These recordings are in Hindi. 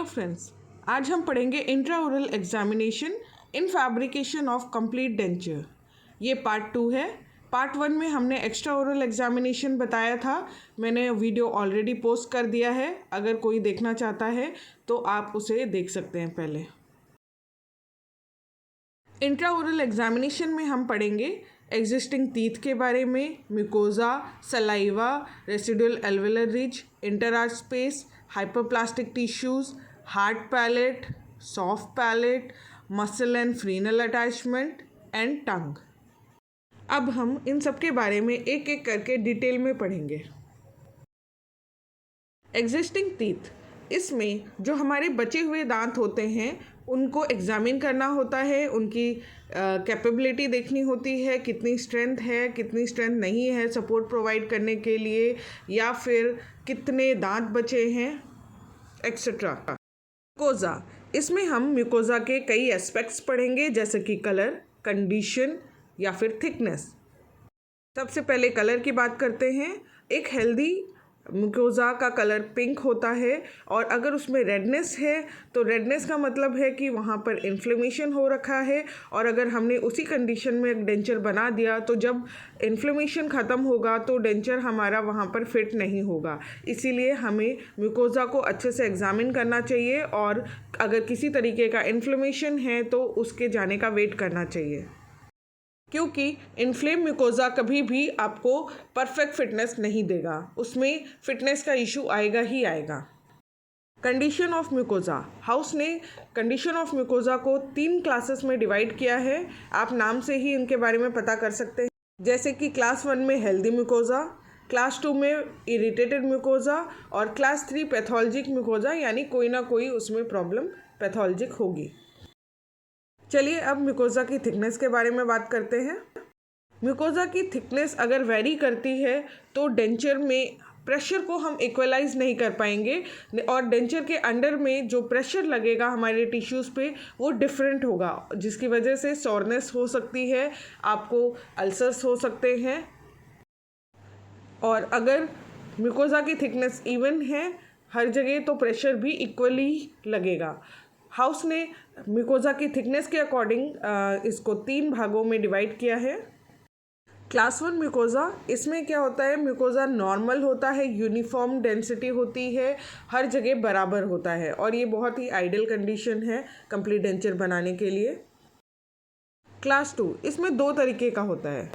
हेलो फ्रेंड्स, आज हम पढ़ेंगे intraoral examination in fabrication of complete denture. ये पार्ट 2 है। पार्ट 1 में हमने एक्स्ट्रा ओरल एग्जामिनेशन बताया था। मैंने वीडियो ऑलरेडी पोस्ट कर दिया है। अगर कोई देखना चाहता है तो आप उसे देख सकते हैं। पहले इंट्राओरल एग्जामिनेशन में हम पढ़ेंगे एग्जिस्टिंग टीथ के बारे में, mucosa, saliva, residual alveolar ridge, interarch space, hyperplastic tissues, hard palate, soft palate, muscle and frenal attachment and tongue. अब हम इन सब के बारे में एक एक करके डिटेल में पढ़ेंगे। एग्जिस्टिंग टीथ, इसमें जो हमारे बचे हुए दांत होते हैं उनको एग्जामिन करना होता है, उनकी कैपेबिलिटी देखनी होती है, कितनी स्ट्रेंथ है, कितनी स्ट्रेंथ नहीं है सपोर्ट प्रोवाइड करने के लिए, या फिर कितने दांत बचे हैं, एक्सेट्रा। म्यूकोजा, इसमें हम म्यूकोजा के कई एस्पेक्ट्स पढ़ेंगे जैसे कि कलर, कंडीशन या फिर थिकनेस। सबसे पहले कलर की बात करते हैं। एक हेल्दी म्यूकोजा का कलर पिंक होता है, और अगर उसमें रेडनेस है तो रेडनेस का मतलब है कि वहाँ पर इन्फ्लेमेशन हो रखा है, और अगर हमने उसी कंडीशन में डेंचर बना दिया तो जब इन्फ्लेमेशन ख़त्म होगा तो डेंचर हमारा वहाँ पर फिट नहीं होगा। इसीलिए हमें म्यूकोजा को अच्छे से एग्जामिन करना चाहिए, और अगर किसी तरीके का इन्फ्लेमेशन है तो उसके जाने का वेट करना चाहिए, क्योंकि इन्फ्लेम म्यूकोजा कभी भी आपको परफेक्ट फिटनेस नहीं देगा, उसमें फिटनेस का इशू आएगा ही आएगा। कंडीशन ऑफ म्यूकोजा, हाउस ने कंडीशन ऑफ म्यूकोजा को 3 क्लासेस में डिवाइड किया है। आप नाम से ही इनके बारे में पता कर सकते हैं, जैसे कि क्लास 1 में हेल्दी म्यूकोजा, क्लास 2 में इरिटेटेड म्यूकोजा, और क्लास 3 पैथोलॉजिक म्यूकोजा, यानी कोई ना कोई उसमें प्रॉब्लम पैथोलॉजिक होगी। चलिए अब म्यूकोजा की थिकनेस के बारे में बात करते हैं। म्यूकोजा की थिकनेस अगर वेरी करती है तो डेंचर में प्रेशर को हम इक्वलाइज नहीं कर पाएंगे, और डेंचर के अंडर में जो प्रेशर लगेगा हमारे टिश्यूज़ पे वो डिफरेंट होगा, जिसकी वजह से सोरनेस हो सकती है, आपको अल्सर्स हो सकते हैं। और अगर म्यूकोजा की थिकनेस इवन है हर जगह तो प्रेशर भी इक्वली लगेगा। हाउस ने म्यूकोजा की थिकनेस के अकॉर्डिंग इसको 3 भागों में डिवाइड किया है। क्लास 1 म्यूकोजा, इसमें क्या होता है, म्यूकोजा नॉर्मल होता है, यूनिफॉर्म डेंसिटी होती है, हर जगह बराबर होता है, और ये बहुत ही आइडियल कंडीशन है कंप्लीट डेंचर बनाने के लिए। क्लास 2, इसमें 2 तरीके का होता है।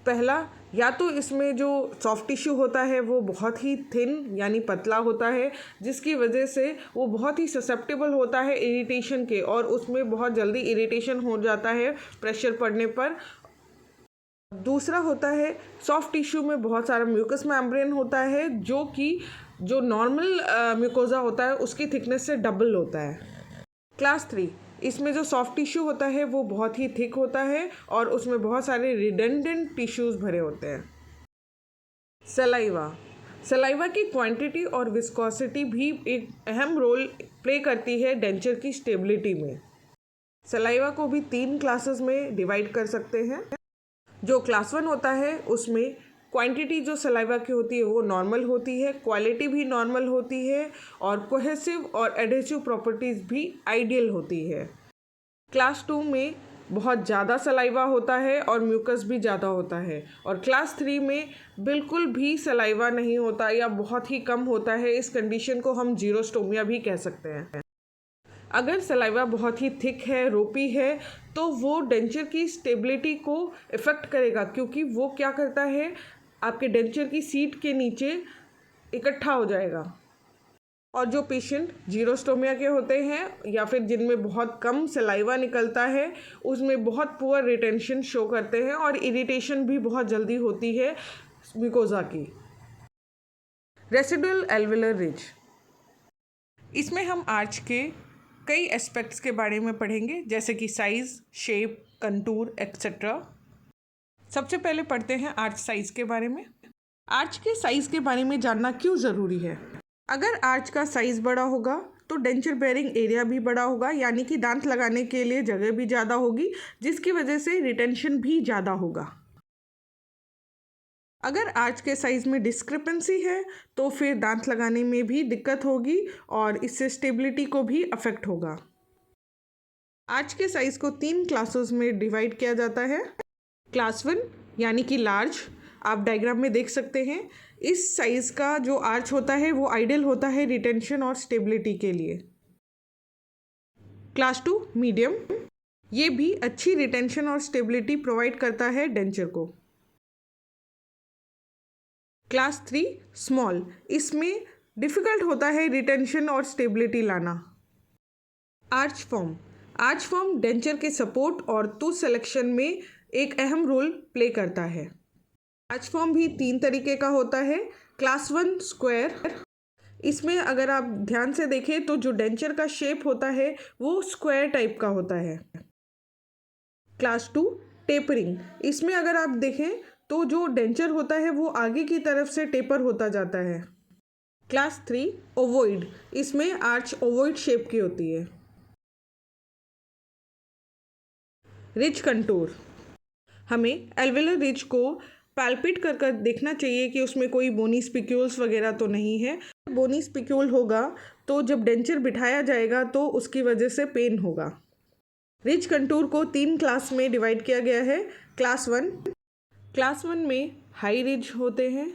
पहला, या तो इसमें जो सॉफ्ट टिश्यू होता है वो बहुत ही थिन यानी पतला होता है, जिसकी वजह से वो बहुत ही ससेप्टेबल होता है इरिटेशन के, और उसमें बहुत जल्दी इरिटेशन हो जाता है प्रेशर पड़ने पर। दूसरा होता है सॉफ्ट टिश्यू में बहुत सारा म्यूकस मेम्ब्रेन होता है, जो कि जो नॉर्मल म्यूकोजा होता है उसकी थिकनेस से डबल होता है। क्लास 3, इसमें जो सॉफ्ट टिश्यू होता है वो बहुत ही थिक होता है, और उसमें बहुत सारे रिडंडेंट टिश्यूज़ भरे होते हैं। सलाइवा की क्वांटिटी और विस्कोसिटी भी एक अहम रोल प्ले करती है डेंचर की स्टेबिलिटी में। सलाइवा को भी 3 क्लासेस में डिवाइड कर सकते हैं। जो क्लास 1 होता है उसमें क्वांटिटी जो सलाइवा की होती है वो नॉर्मल होती है, क्वालिटी भी नॉर्मल होती है, और कोहेसिव और एडहेसिव प्रॉपर्टीज़ भी आइडियल होती है। क्लास 2 में बहुत ज़्यादा सलाइवा होता है और म्यूकस भी ज़्यादा होता है, और क्लास 3 में बिल्कुल भी सलाइवा नहीं होता या बहुत ही कम होता है। इस कंडीशन को हम जीरोस्टोमिया भी कह सकते हैं। अगर सलाइवा बहुत ही थिक है, रोपी है, तो वो डेंचर की स्टेबिलिटी को इफ़ेक्ट करेगा, क्योंकि वो क्या करता है, आपके डेंचर की सीट के नीचे इकट्ठा हो जाएगा। और जो पेशेंट जीरोस्टोमिया के होते हैं या फिर जिनमें बहुत कम सलाइवा निकलता है, उसमें बहुत पुअर रिटेंशन शो करते हैं, और इरिटेशन भी बहुत जल्दी होती है म्यूकोजा की। रेसिडुअल एल्वेलर रिज, इसमें हम आर्च के कई एस्पेक्ट्स के बारे में पढ़ेंगे जैसे कि साइज़, शेप, कंटूर एक्सेट्रा। सबसे पहले पढ़ते हैं आर्च साइज़ के बारे में। आर्च के साइज़ के बारे में जानना क्यों ज़रूरी है? अगर आर्च का साइज़ बड़ा होगा तो डेंचर बेयरिंग एरिया भी बड़ा होगा, यानी कि दांत लगाने के लिए जगह भी ज़्यादा होगी, जिसकी वजह से रिटेंशन भी ज़्यादा होगा। अगर आर्च के साइज़ में डिस्क्रिपेंसी है तो फिर दांत लगाने में भी दिक्कत होगी और इससे स्टेबिलिटी को भी अफेक्ट होगा। आर्च के साइज़ को 3 क्लासेस में डिवाइड किया जाता है। क्लास 1 यानी कि लार्ज, आप डायग्राम में देख सकते हैं। इस साइज़ का जो आर्च होता है वो आइडियल होता है रिटेंशन और स्टेबिलिटी के लिए। क्लास 2 मीडियम, ये भी अच्छी रिटेंशन और स्टेबिलिटी प्रोवाइड करता है डेंचर को। क्लास 3 स्मॉल, इसमें डिफ़िकल्ट होता है रिटेंशन और स्टेबिलिटी लाना। आर्च फॉर्म डेंचर के सपोर्ट और टूथ सिलेक्शन में एक अहम रोल प्ले करता है। आर्च फॉर्म भी 3 तरीके का होता है। क्लास 1 स्क्वायर, इसमें अगर आप ध्यान से देखें तो जो डेंचर का शेप होता है वो स्क्वायर टाइप का होता है। क्लास 2 टेपरिंग, इसमें अगर आप देखें तो जो डेंचर होता है वो आगे की तरफ से टेपर होता जाता है। क्लास 3 ओवॉइड, इसमें आर्च ओवॉइड शेप की होती है। रिज कंटूर, हमें एल्वेलर रिज को पैल्पेट कर कर देखना चाहिए कि उसमें कोई बोनी स्पिक्यूल्स वगैरह तो नहीं है। बोनी स्पिक्यूल होगा तो जब डेंचर बिठाया जाएगा तो उसकी वजह से पेन होगा। रिज कंटूर को 3 क्लास में डिवाइड किया गया है। क्लास 1 में हाई रिज होते हैं,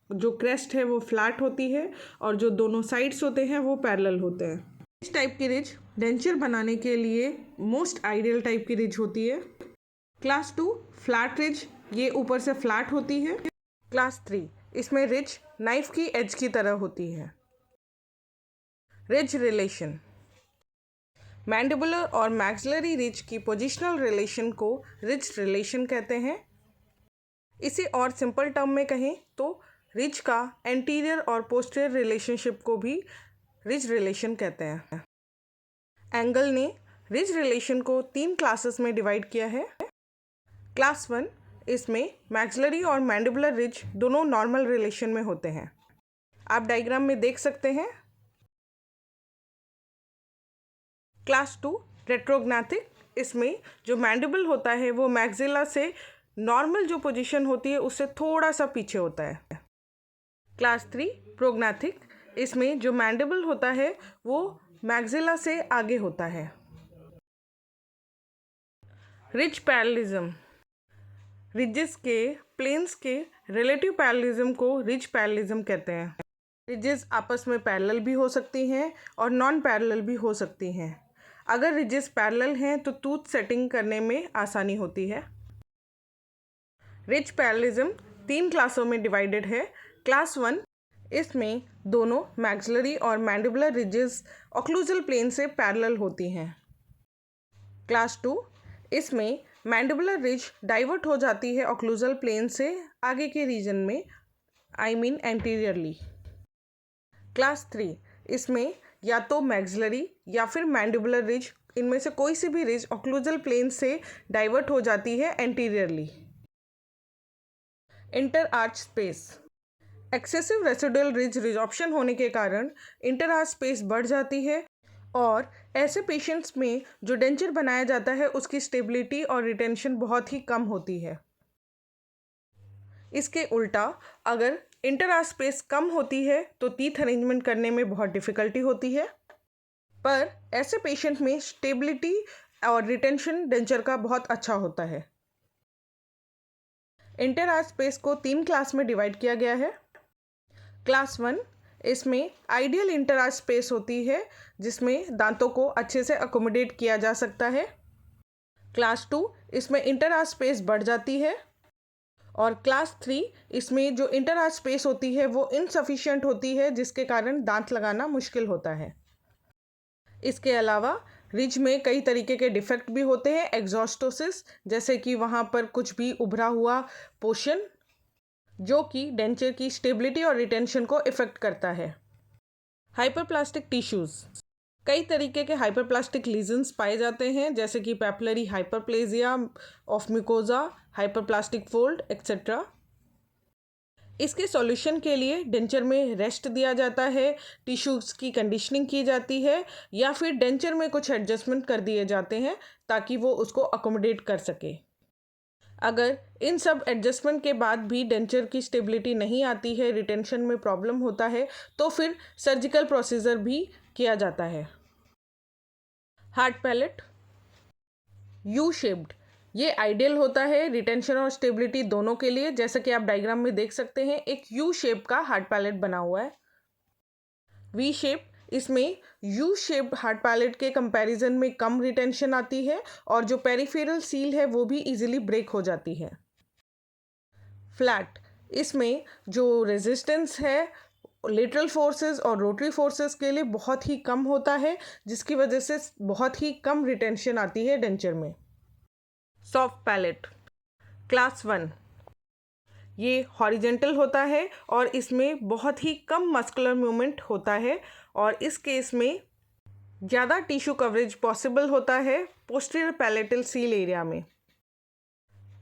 जो क्रेस्ट है वो फ्लैट होती है और जो दोनों साइड्स होते हैं वो पैरेलल होते हैं। इस टाइप की रिज डेंचर बनाने के लिए मोस्ट आइडियल टाइप की रिज होती है। क्लास 2 फ्लैट रिज, ये ऊपर से फ्लैट होती है। क्लास 3, इसमें रिज नाइफ की एज की तरह होती है। रिज रिलेशन, मैंडिबुलर और मैक्सिलरी रिज की पोजिशनल रिलेशन को रिज रिलेशन कहते हैं। इसे और सिंपल टर्म में कहें तो रिज का एंटीरियर और पोस्टीरियर रिलेशनशिप को भी रिज रिलेशन कहते हैं। एंगल ने रिज रिलेशन को 3 क्लासेस में डिवाइड किया है। क्लास 1, इसमें मैक्सिलरी और मैंडिबुलर रिज दोनों नॉर्मल रिलेशन में होते हैं। आप डायग्राम में देख सकते हैं। क्लास 2 रेट्रोग्नाथिक, इसमें जो मैंडिबल होता है वो मैक्सिला से नॉर्मल जो पोजीशन होती है उससे थोड़ा सा पीछे होता है। क्लास 3 प्रोग्नाथिक, इसमें जो मैंडिबल होता है वो मैक्सिला से आगे होता है। रिज पैरेललिज्म, रिजेस के प्लेन्स के रिलेटिव पैरेललिज्म को रिज पैरेललिज्म कहते हैं। रिजेस आपस में पैरेलल भी हो सकती हैं और नॉन पैरेलल भी हो सकती हैं। अगर रिजेस पैरेलल हैं तो टूथ सेटिंग करने में आसानी होती है। रिज पैरेललिज्म 3 क्लासों में डिवाइडेड है। क्लास 1, इसमें दोनों मैक्सिलरी और मैंडिबुलर रिजेस ऑक्लूजल प्लेन से पैरेलल होती हैं। क्लास 2, इसमें मैंडिबुलर रिज डाइवर्ट हो जाती है ऑक्लूजल प्लेन से आगे के रीजन में, एंटीरियरली। क्लास 3, इसमें या तो मैक्सिलरी या फिर मैंडिबुलर रिज, इनमें से कोई सी भी रिज ऑक्लूजल प्लेन से डाइवर्ट हो जाती है anteriorly. Inter arch space, excessive residual ridge resorption होने के कारण इंटर आर्च स्पेस बढ़ जाती है और ऐसे पेशेंट्स में जो डेंचर बनाया जाता है उसकी स्टेबिलिटी और रिटेंशन बहुत ही कम होती है। इसके उल्टा अगर इंटर आर्च स्पेस कम होती है तो टीथ अरेंजमेंट करने में बहुत डिफ़िकल्टी होती है, पर ऐसे पेशेंट में स्टेबिलिटी और रिटेंशन डेंचर का बहुत अच्छा होता है। इंटर आर्च स्पेस को 3 क्लास में डिवाइड किया गया है। क्लास 1, इसमें आइडियल इंटर आर्च स्पेस होती है जिसमें दांतों को अच्छे से अकोमोडेट किया जा सकता है। क्लास 2, इसमें इंटर आर्च स्पेस बढ़ जाती है और क्लास 3, इसमें जो इंटर आर्च स्पेस होती है वो इनसफिशिएंट होती है जिसके कारण दांत लगाना मुश्किल होता है। इसके अलावा रिज में कई तरीके के डिफेक्ट भी होते हैं, एग्जॉस्टोसिस, जैसे कि वहाँ पर कुछ भी उभरा हुआ पोर्शन जो कि डेंचर की स्टेबिलिटी और रिटेंशन को इफ़ेक्ट करता है। हाइपरप्लास्टिक टिश्यूज़, कई तरीके के हाइपरप्लास्टिक लीजन्स पाए जाते हैं जैसे कि papillary hyperplasia of mucosa, hyperplastic fold etcetera. इसके सॉल्यूशन के लिए डेंचर में रेस्ट दिया जाता है, टिश्यूज़ की कंडीशनिंग की जाती है या फिर डेंचर में कुछ एडजस्टमेंट कर दिए जाते हैं ताकि वो उसको अकोमोडेट कर सके। अगर इन सब एडजस्टमेंट के बाद भी डेंचर की स्टेबिलिटी नहीं आती है, रिटेंशन में प्रॉब्लम होता है, तो फिर सर्जिकल प्रोसीजर भी किया जाता है। हार्ड पैलेट यू शेप्ड, ये आइडियल होता है रिटेंशन और स्टेबिलिटी दोनों के लिए। जैसा कि आप डायग्राम में देख सकते हैं, एक यू शेप का हार्ड पैलेट बना हुआ है। वी शेप, इसमें यू शेप्ड हार्ड पैलेट के कंपैरिजन में कम रिटेंशन आती है और जो पेरिफेरल सील है वो भी इजीली ब्रेक हो जाती है। फ्लैट, इसमें जो रेजिस्टेंस है लेटरल फोर्सेस और रोटरी फोर्सेस के लिए बहुत ही कम होता है, जिसकी वजह से बहुत ही कम रिटेंशन आती है डेंचर में। सॉफ्ट पैलेट क्लास 1, ये हॉरिजेंटल होता है और इसमें बहुत ही कम मस्कुलर मूवमेंट होता है और इस केस में ज़्यादा टिश्यू कवरेज पॉसिबल होता है पोस्टीरियर पैलेटल सील एरिया में।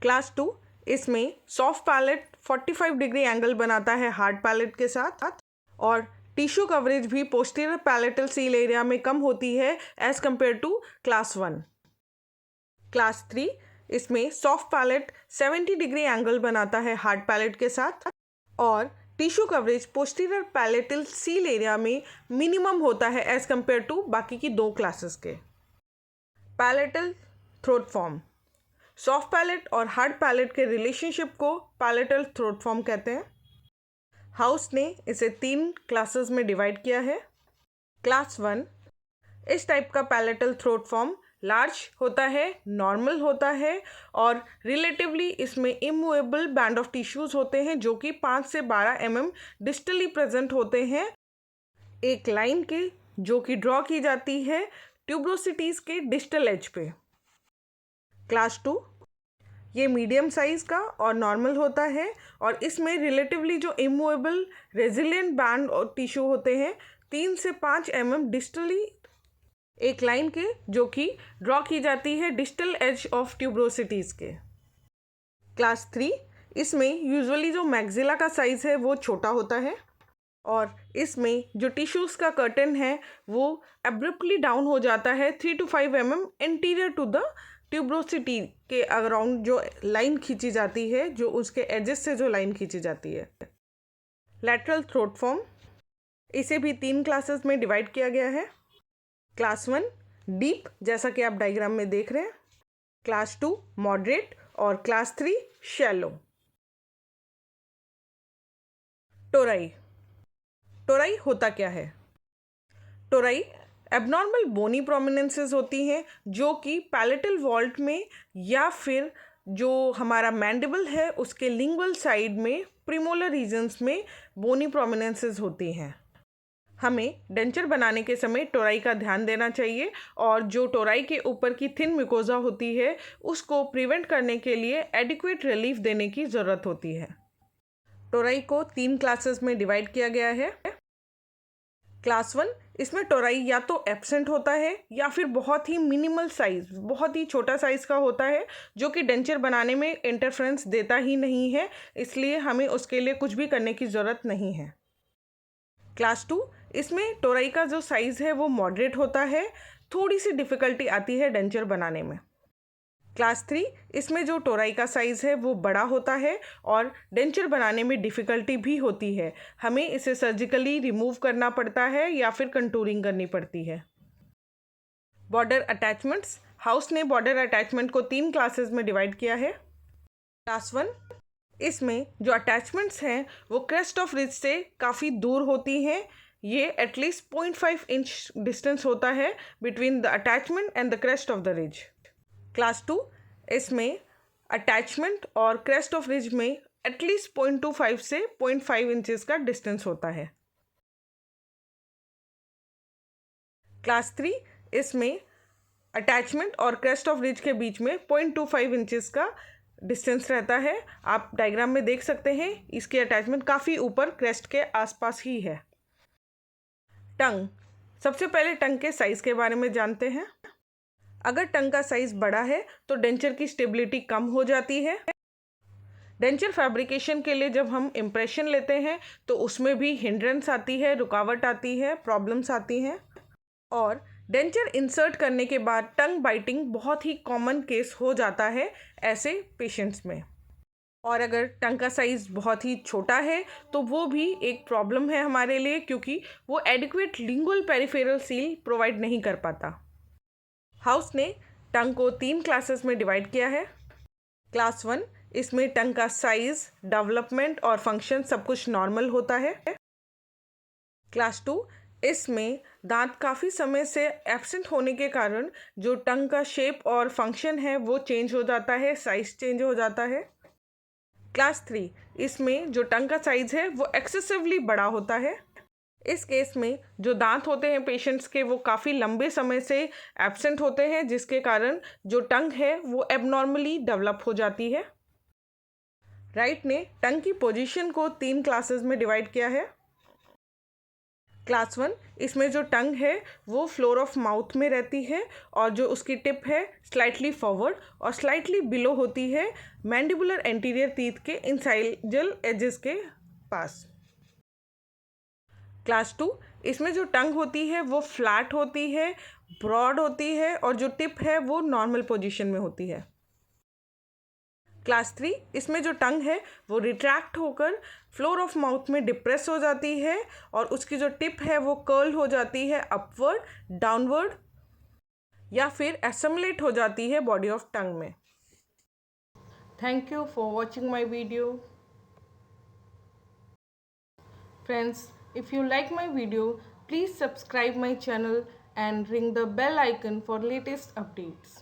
क्लास 2, इसमें सॉफ्ट पैलेट 45 डिग्री एंगल बनाता है हार्ड पैलेट के साथ और टिश्यू कवरेज भी पोस्टीरियर पैलेटल सील एरिया में कम होती है as compare to class 1। Class 3, इसमें सॉफ्ट पैलेट 70 डिग्री एंगल बनाता है हार्ड पैलेट के साथ और tissue coverage posterior palatal seal area में मिनिमम होता है एज कंपेयर टू बाकी की 2 क्लासेस के। Palatal throat form, soft palate और हार्ड पैलेट के रिलेशनशिप को पैलेटल थ्रोट फॉर्म कहते हैं। हाउस ने इसे 3 क्लासेस में डिवाइड किया है। क्लास 1, इस टाइप का पैलेटल थ्रोट फॉर्म लार्ज होता है, नॉर्मल होता है और रिलेटिवली इसमें इमूवेबल बैंड ऑफ टिश्यूज़ होते हैं जो कि 5 से 12 mm डिस्टली प्रेजेंट होते हैं एक लाइन के, जो कि ड्रॉ की जाती है ट्यूब्रोसिटीज़ के डिस्टल एज पे। क्लास 2, ये मीडियम साइज़ का और नॉर्मल होता है और इसमें रिलेटिवली जो इमूवेबल रेजिलिएंट बैंड और टिश्यू होते हैं 3 से 5 mm डिस्टली एक लाइन के, जो कि ड्रॉ की जाती है डिस्टल एज ऑफ ट्यूब्रोसिटीज़ के। क्लास 3, इसमें यूजुअली जो मैक्सिला का साइज़ है वो छोटा होता है और इसमें जो टिश्यूज़ का कर्टन है वो एब्रप्टली डाउन हो जाता है 3 to 5 mm interior to the tuberosity के अराउंड जो लाइन खींची जाती है, जो उसके एजेस से जो लाइन खींची जाती है। लैटरल थ्रोट फॉर्म, इसे भी 3 क्लासेस में डिवाइड किया गया है। क्लास 1 डीप, जैसा कि आप डायग्राम में देख रहे हैं। क्लास 2 मॉडरेट और क्लास 3 शैलो। टोराई, टोराई होता क्या है? टोराई एबनॉर्मल बोनी प्रोमिनेंसेस होती हैं जो कि पैलेटल वॉल्ट में या फिर जो हमारा मैंडिबल है उसके लिंगुअल साइड में प्रीमोलर रीजन्स में बोनी प्रोमिनेंसेस होती हैं। हमें डेंचर बनाने के समय टोराई का ध्यान देना चाहिए और जो टोराई के ऊपर की थिन म्यूकोजा होती है उसको प्रिवेंट करने के लिए एडिक्वेट रिलीफ देने की ज़रूरत होती है। टोराई को 3 क्लासेस में डिवाइड किया गया है। क्लास 1, इसमें टोराई या तो एब्सेंट होता है या फिर बहुत ही मिनिमल साइज़, बहुत ही छोटा साइज़ का होता है जो कि डेंचर बनाने में इंटरफेरेंस देता ही नहीं है, इसलिए हमें उसके लिए कुछ भी करने की ज़रूरत नहीं है। क्लास 2, इसमें टोराई का जो साइज़ है वो मॉडरेट होता है, थोड़ी सी डिफ़िकल्टी आती है डेंचर बनाने में। क्लास 3, इसमें जो टोराई का साइज़ है वो बड़ा होता है और डेंचर बनाने में डिफ़िकल्टी भी होती है, हमें इसे सर्जिकली रिमूव करना पड़ता है या फिर कंटूरिंग करनी पड़ती है। बॉर्डर अटैचमेंट्स, हाउस ने बॉर्डर अटैचमेंट को 3 क्लासेस में डिवाइड किया है। क्लास 1, इसमें जो अटैचमेंट्स हैं वो क्रेस्ट ऑफ रिज से काफ़ी दूर होती हैं, ये एटलीस्ट 0.5 इंच डिस्टेंस होता है between the attachment and the crest of the ridge. Class 2, इसमें अटैचमेंट और क्रेस्ट ऑफ रिज में एटलीस्ट 0.25 से 0.5 इंचेस का डिस्टेंस होता है। क्लास 3, इसमें अटैचमेंट और क्रेस्ट ऑफ रिज के बीच में 0.25 इंचेस का डिस्टेंस रहता है। आप डायग्राम में देख सकते हैं इसकी अटैचमेंट काफ़ी ऊपर क्रेस्ट के आसपास ही है। टंग, सबसे पहले टंग के साइज़ के बारे में जानते हैं। अगर टंग का साइज़ बड़ा है तो डेंचर की स्टेबिलिटी कम हो जाती है। डेंचर फैब्रिकेशन के लिए जब हम इम्प्रेशन लेते हैं तो उसमें भी हिंड्रेंस आती है, रुकावट आती है, प्रॉब्लम्स आती हैं और डेंचर इंसर्ट करने के बाद टंग बाइटिंग बहुत ही कॉमन केस हो जाता है ऐसे पेशेंट्स में। और अगर टंग का साइज़ बहुत ही छोटा है तो वो भी एक प्रॉब्लम है हमारे लिए, क्योंकि वो adequate lingual peripheral seal provide नहीं कर पाता। हाउस ने टंग को 3 क्लासेस में डिवाइड किया है। क्लास 1, इसमें टंग का साइज, डेवलपमेंट और फंक्शन सब कुछ नॉर्मल होता है। क्लास 2, इसमें दांत काफ़ी समय से एब्सेंट होने के कारण जो टंग का शेप और फंक्शन है वो चेंज हो जाता है, साइज चेंज हो जाता है। क्लास 3, इसमें जो टंग का साइज है वो एक्सेसिवली बड़ा होता है। इस केस में जो दांत होते हैं पेशेंट्स के वो काफ़ी लंबे समय से एब्सेंट होते हैं, जिसके कारण जो टंग है वो एबनॉर्मली डेवलप हो जाती है। राइट ने टंग की पोजीशन को 3 क्लासेस में डिवाइड किया है। क्लास 1, इसमें जो टंग है वो फ्लोर ऑफ माउथ में रहती है और जो उसकी टिप है स्लाइटली फॉरवर्ड और स्लाइटली बिलो होती है मैंडिबुलर एंटीरियर टीथ के इंसाइजल एजेस के पास। क्लास 2, इसमें जो टंग होती है वो फ्लैट होती है, ब्रॉड होती है और जो टिप है वो नॉर्मल पोजीशन में होती है। क्लास 3, इसमें जो टंग है वो रिट्रैक्ट होकर फ्लोर ऑफ माउथ में डिप्रेस हो जाती है और उसकी जो टिप है वो कर्ल हो जाती है अपवर्ड, डाउनवर्ड या फिर एसमलेट हो जाती है बॉडी ऑफ टंग में। Thank you for watching my video. Friends, if you like my video, please subscribe my channel and ring the bell icon for latest updates.